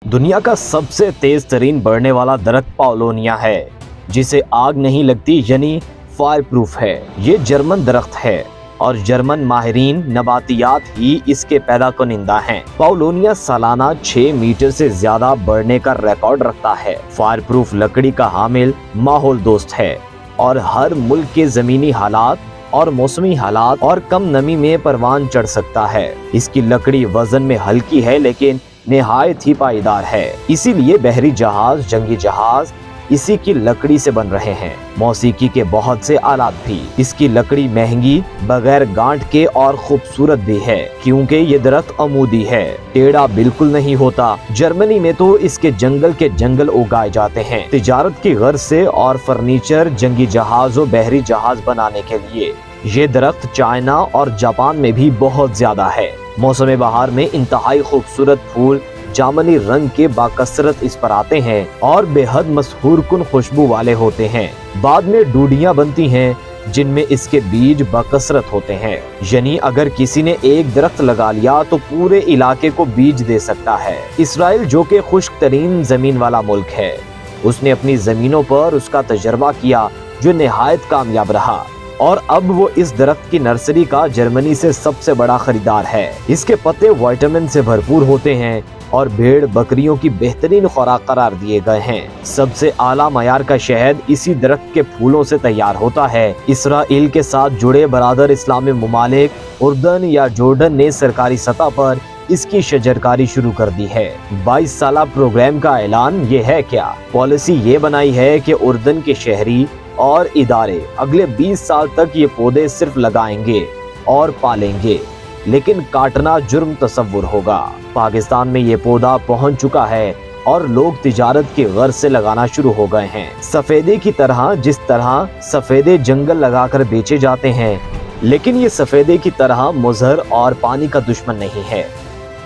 दुनिया का सबसे तेज तरीन बढ़ने वाला दरख्त पाउलोनिया है, जिसे आग नहीं लगती यानी फायर प्रूफ है। ये जर्मन दरख्त है और जर्मन माहिरीन नबातियात ही इसके पैदा कुनिंदा हैं। पाउलोनिया सालाना 6 मीटर से ज्यादा बढ़ने का रिकॉर्ड रखता है। फायर प्रूफ लकड़ी का हामिल माहौल दोस्त है और हर मुल्क के जमीनी हालात और मौसमी हालात और कम नमी में परवान चढ़ सकता है। इसकी लकड़ी वजन में हल्की है लेकिन निहायत ही पाईदार है, इसीलिए बहरी जहाज, जंगी जहाज इसी की लकड़ी से बन रहे हैं। मौसीकी के बहुत से आलात भी। इसकी लकड़ी महंगी, बगैर गांठ के और खूबसूरत भी है, क्योंकि ये दरख्त अमूदी है, टेढ़ा बिल्कुल नहीं होता। जर्मनी में तो इसके जंगल के जंगल उगाए जाते हैं तिजारत की गर्ज से और फर्नीचर, जंगी जहाज और बहरी जहाज बनाने के लिए। ये दरख्त चाइना और जापान में भी बहुत ज्यादा है। मौसम बहार में इंतहाई खूबसूरत फूल जामनी रंग के बाकसरत इस पर आते हैं और बेहद मशहूर कुन खुशबू वाले होते हैं। बाद में डूडियां बनती हैं जिनमें इसके बीज बाकसरत होते हैं, यानी अगर किसी ने एक दरख्त लगा लिया तो पूरे इलाके को बीज दे सकता है। इसराइल जो कि खुश्क तरीन जमीन वाला मुल्क है, उसने अपनी जमीनों पर उसका तजर्बा किया जो निहायत कामयाब रहा और अब वो इस दरख्त की नर्सरी का जर्मनी से सबसे बड़ा खरीदार है। इसके पत्ते विटामिन से भरपूर होते हैं और भेड़ बकरियों की बेहतरीन खुराक करार दिए गए हैं। सबसे आला मयार का शहद इसी दरख्त के फूलों से तैयार होता है। इसराइल के साथ जुड़े बरादर इस्लामी मुमालिक उर्दन या जॉर्डन ने सरकारी सतह पर इसकी शजरकारी शुरू कर दी है। 22 साला प्रोग्राम का ऐलान ये है क्या? पॉलिसी ये बनाई है कि उर्दन के शहरी और इदारे अगले 20 साल तक ये पौधे सिर्फ लगाएंगे और पालेंगे, लेकिन काटना जुर्म तस्वुर होगा। पाकिस्तान में ये पौधा पहुंच चुका है और लोग तिजारत की गर्ज से लगाना शुरू हो गए हैं। सफेदे की तरह, जिस तरह सफेदे जंगल लगाकर बेचे जाते हैं, लेकिन ये सफेदे की तरह मुजहर और पानी का दुश्मन नहीं है।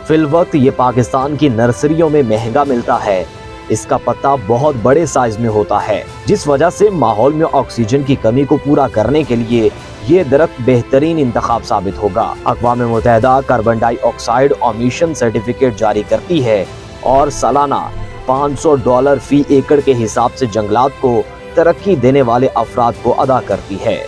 फिलवक्त ये पाकिस्तान की नर्सरियों में महंगा मिलता है। इसका पत्ता बहुत बड़े साइज में होता है, जिस वजह से माहौल में ऑक्सीजन की कमी को पूरा करने के लिए ये दरख्त बेहतरीन इंतखाब साबित होगा। अक़वाम मुत्तहिदा कार्बन डाइऑक्साइड एमिशन सर्टिफिकेट जारी करती है और सालाना $500 फी एकड़ के हिसाब से जंगलात को तरक्की देने वाले अफराद को अदा करती है।